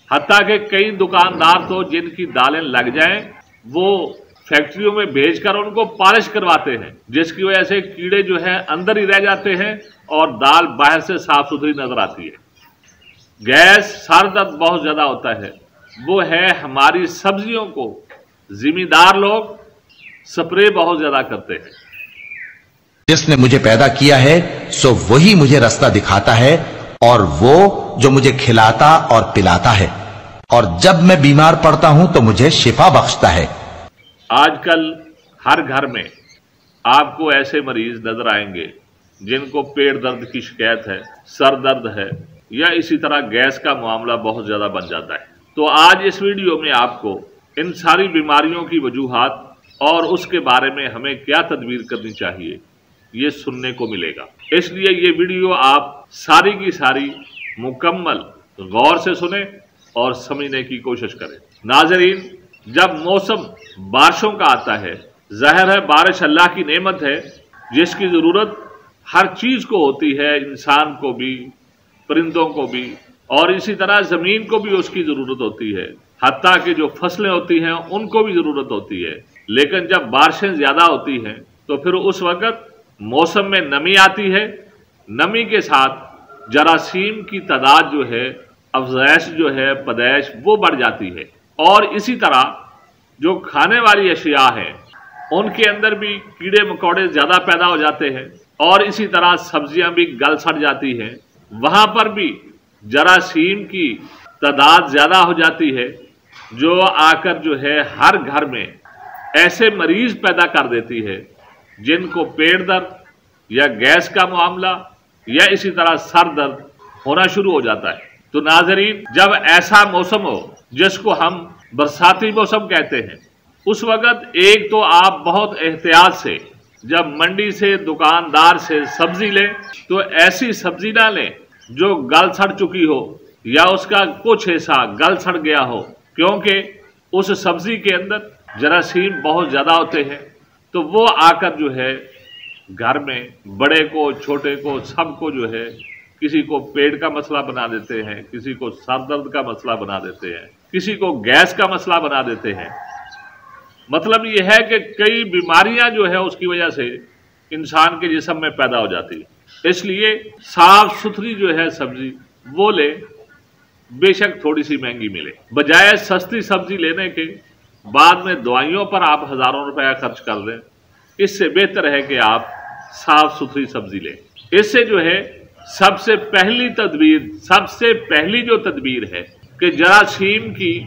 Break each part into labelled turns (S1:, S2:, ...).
S1: हत्ता कि कई दुकानदार तो जिनकी दालें लग जाएं वो फैक्ट्रियों में भेजकर उनको पॉलिश करवाते हैं, जिसकी वजह से कीड़े जो है अंदर ही रह जाते हैं और दाल बाहर से साफ सुथरी नजर आती है। गैस, सर दर्द बहुत ज्यादा होता है, वो है हमारी सब्जियों को जिम्मेदार लोग स्प्रे बहुत ज्यादा करते हैं।
S2: जिसने मुझे पैदा किया है सो वही मुझे रास्ता दिखाता है और वो जो मुझे खिलाता और पिलाता है, और जब मैं बीमार पड़ता हूं तो मुझे शिफा बख्शता है।
S1: आजकल हर घर में आपको ऐसे मरीज नजर आएंगे जिनको पेट दर्द की शिकायत है, सर दर्द है या इसी तरह गैस का मामला बहुत ज्यादा बन जाता है। तो आज इस वीडियो में आपको इन सारी बीमारियों की वजूहात और उसके बारे में हमें क्या तदबीर करनी चाहिए ये सुनने को मिलेगा। इसलिए ये वीडियो आप सारी की सारी मुकम्मल गौर से सुने और समझने की कोशिश करें। नाज़रीन, जब मौसम बारिशों का आता है, ज़ाहिर है बारिश अल्लाह की नेमत है जिसकी ज़रूरत हर चीज़ को होती है, इंसान को भी, परिंदों को भी, और इसी तरह ज़मीन को भी उसकी ज़रूरत होती है। हत्ता कि जो फसलें होती हैं उनको भी ज़रूरत होती है। लेकिन जब बारिशें ज़्यादा होती हैं तो फिर उस वक़्त मौसम में नमी आती है। नमी के साथ जरासीम की तादाद जो है, अफज़ाइश जो है, पैदाइश वो बढ़ जाती है। और इसी तरह जो खाने वाली अशिया हैं उनके अंदर भी कीड़े मकोड़े ज़्यादा पैदा हो जाते हैं और इसी तरह सब्जियां भी गल सड़ जाती हैं। वहाँ पर भी जरासीम की तादाद ज़्यादा हो जाती है जो आकर जो है हर घर में ऐसे मरीज पैदा कर देती है जिनको पेट दर्द या गैस का मामला या इसी तरह सर दर्द होना शुरू हो जाता है। तो नाज़रीन, जब ऐसा मौसम हो जिसको हम बरसाती मौसम कहते हैं, उस वक़्त एक तो आप बहुत एहतियात से जब मंडी से, दुकानदार से सब्जी लें तो ऐसी सब्जी ना लें जो गल सड़ चुकी हो या उसका कुछ हिस्सा गल सड़ गया हो, क्योंकि उस सब्जी के अंदर जरासीम बहुत ज़्यादा होते हैं। तो वो आकर जो है घर में बड़े को, छोटे को, सबको जो है किसी को पेट का मसला बना देते हैं, किसी को सर दर्द का मसला बना देते हैं, किसी को गैस का मसला बना देते हैं। मतलब ये है कि कई बीमारियां जो है उसकी वजह से इंसान के जिस्म में पैदा हो जाती है। इसलिए साफ सुथरी जो है सब्जी वो ले, बेशक थोड़ी सी महंगी मिले, बजाय सस्ती सब्जी लेने के बाद में दवाइयों पर आप हजारों रुपया खर्च कर दें। इससे बेहतर है कि आप साफ सुथरी सब्जी लें। इससे जो है सबसे पहली जो तदबीर है कि जरासीम की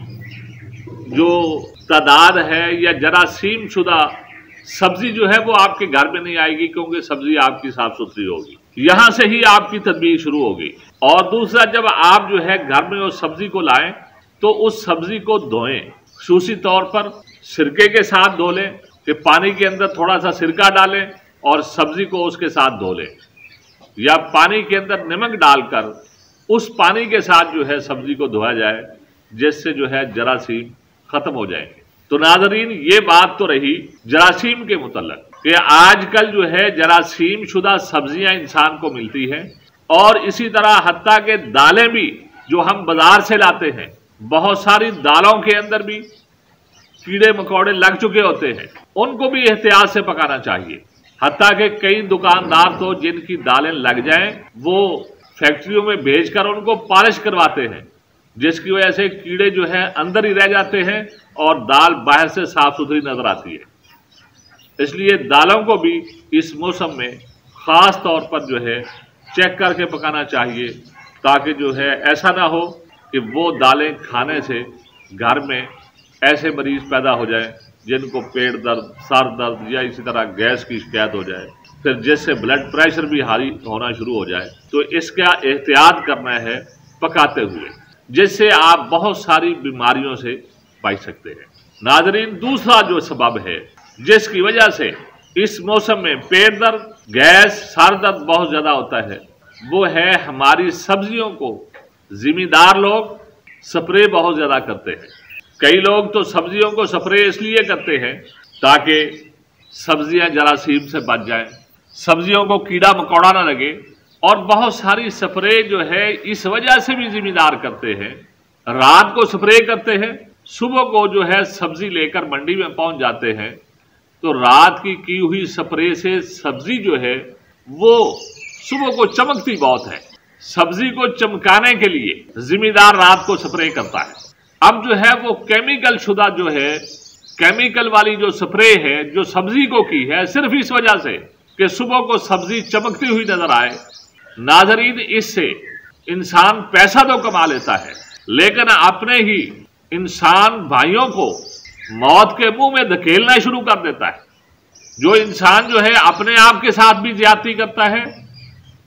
S1: जो तादाद है या जरासीम शुदा सब्जी जो है वो आपके घर में नहीं आएगी, क्योंकि सब्जी आपकी साफ सुथरी होगी। यहां से ही आपकी तदबीर शुरू होगी। और दूसरा, जब आप जो है घर में उस सब्जी को लाएं तो उस सब्जी को धोएं, खूसूसी तौर पर सिरके के साथ धो लें कि पानी के अंदर थोड़ा सा सिरका डालें और सब्जी को उसके साथ धो लें, या पानी के अंदर नमक डालकर उस पानी के साथ जो है सब्जी को धोया जाए, जिससे जो है जरासीम खत्म हो जाएंगे। तो नाज़रीन, ये बात तो रही जरासीम के मुतल्लक कि आजकल जो है जरासीम शुदा सब्जियां इंसान को मिलती हैं, और इसी तरह हत्ता के दालें भी जो हम बाजार से लाते हैं, बहुत सारी दालों के अंदर भी कीड़े मकोड़े लग चुके होते हैं, उनको भी एहतियात से पकाना चाहिए। हत्ता कि कई दुकानदार तो जिनकी दालें लग जाएं वो फैक्ट्रियों में भेजकर उनको पॉलिश करवाते हैं, जिसकी वजह से कीड़े जो है अंदर ही रह जाते हैं और दाल बाहर से साफ सुथरी नजर आती है। इसलिए दालों को भी इस मौसम में खास तौर पर जो है चेक करके पकाना चाहिए, ताकि जो है ऐसा ना हो कि वो दालें खाने से घर में ऐसे मरीज पैदा हो जाएं जिनको पेट दर्द, सर दर्द या इसी तरह गैस की शिकायत हो जाए, फिर जिससे ब्लड प्रेशर भी हाई होना शुरू हो जाए। तो इसका एहतियात करना है पकाते हुए, जिससे आप बहुत सारी बीमारियों से बच सकते हैं। नाज़रीन, दूसरा जो सबब है जिसकी वजह से इस मौसम में पेट दर्द, गैस, सर दर्द बहुत ज्यादा होता है, वो है हमारी सब्जियों को जिम्मेदार लोग स्प्रे बहुत ज्यादा करते हैं। कई लोग तो सब्जियों को स्प्रे इसलिए करते हैं ताकि सब्जियां जरासीम से बच जाएं, सब्जियों को कीड़ा मकोड़ा ना लगे, और बहुत सारी स्प्रे जो है इस वजह से भी जिम्मेदार करते हैं رات کو سپرے کرتے ہیں، صبح کو جو ہے سبزی لے کر منڈی میں پہنچ جاتے ہیں، تو رات کی ہوئی سپرے سے سبزی جو ہے وہ صبح کو چمکتی بہت ہے۔ سبزی کو چمکانے کے لیے ذمہ دار رات کو سپرے کرتا ہے۔ اب جو ہے وہ کیمیکل شدہ جو ہے، کیمیکل والی جو سپرے ہے جو سبزی کو کی ہے، صرف اس وجہ سے کہ صبح کو سبزی چمکتی ہوئی نظر آئے۔ ناظرین، اس سے انسان پیسہ تو کما لیتا ہے، لیکن اپنے ہی انسان بھائیوں کو موت کے منہ میں دھکیلنا شروع کر دیتا ہے۔ جو انسان جو ہے اپنے آپ کے ساتھ بھی زیادتی کرتا ہے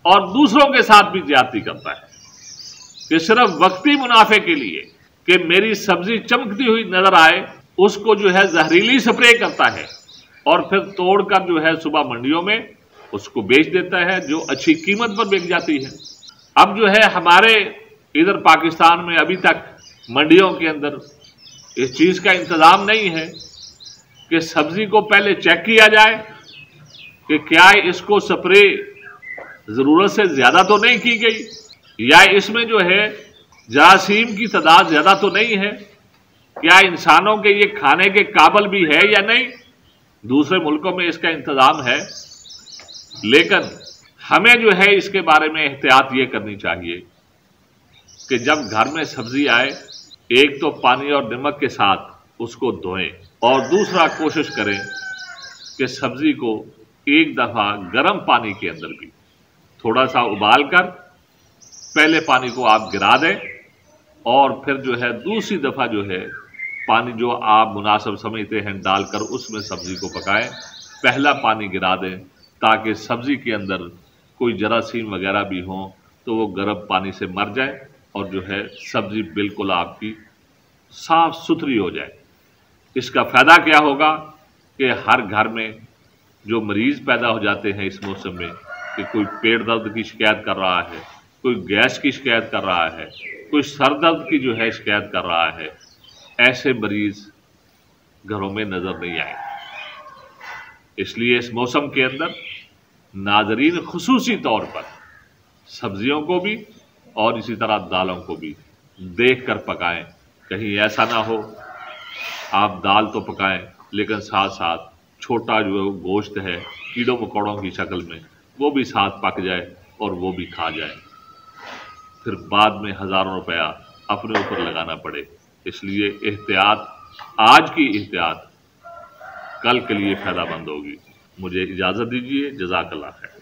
S1: اور دوسروں کے ساتھ بھی زیادتی کرتا ہے، کہ صرف وقتی منافع کے لیے کہ میری سبزی چمکتی ہوئی نظر آئے، اس کو جو ہے زہریلی سپرے کرتا ہے اور پھر توڑ کر جو ہے صبح منڈیوں میں اس کو بیچ دیتا ہے، جو اچھی قیمت پر بک جاتی ہے۔ اب جو ہے ہمارے ادھر پاکستان میں ابھی تک منڈیوں کے اندر اس چیز کا انتظام نہیں ہے کہ سبزی کو پہلے چیک کیا جائے کہ کیا اس کو سپرے ضرورت سے زیادہ تو نہیں کی گئی، یا اس میں جو ہے جراثیم کی تعداد زیادہ تو نہیں ہے، کیا انسانوں کے یہ کھانے کے قابل بھی ہے یا نہیں۔ دوسرے ملکوں میں اس کا انتظام ہے، لیکن ہمیں جو ہے اس کے بارے میں احتیاط یہ کرنی چاہیے کہ جب گھر میں سبزی آئے، ایک تو پانی اور نمک کے ساتھ اس کو دھوئیں، اور دوسرا کوشش کریں کہ سبزی کو ایک دفعہ گرم پانی کے اندر بھی تھوڑا سا ابال کر پہلے پانی کو آپ گرا دیں، اور پھر جو ہے دوسری دفعہ جو ہے پانی جو آپ مناسب سمجھتے ہیں ڈال کر اس میں سبزی کو پکائیں۔ پہلا پانی گرا دیں تاکہ سبزی کے اندر کوئی جراثیم وغیرہ بھی ہوں تو وہ گرم پانی سے مر جائے اور جو ہے سبزی بالکل آپ کی صاف ستھری ہو جائے۔ اس کا فائدہ کیا ہوگا کہ ہر گھر میں جو مریض پیدا ہو جاتے ہیں اس موسم میں، کہ کوئی پیٹ درد کی شکایت کر رہا ہے، کوئی گیس کی شکایت کر رہا ہے، کوئی سر درد کی جو ہے شکایت کر رہا ہے، ایسے مریض گھروں میں نظر نہیں آئے۔ اس لیے اس موسم کے اندر ناظرین خصوصی طور پر سبزیوں کو بھی اور اسی طرح دالوں کو بھی دیکھ کر پکائیں، کہیں ایسا نہ ہو آپ دال تو پکائیں لیکن ساتھ ساتھ چھوٹا جو گوشت ہے کیڑوں مکوڑوں کی شکل میں وہ بھی ساتھ پک جائے اور وہ بھی کھا جائے، پھر بعد میں ہزاروں روپیہ اپنے اوپر لگانا پڑے۔ اس لیے احتیاط، آج کی احتیاط کل کے لیے فائدہ مند ہوگی۔ مجھے اجازت دیجیے، جزاک اللہ خیر۔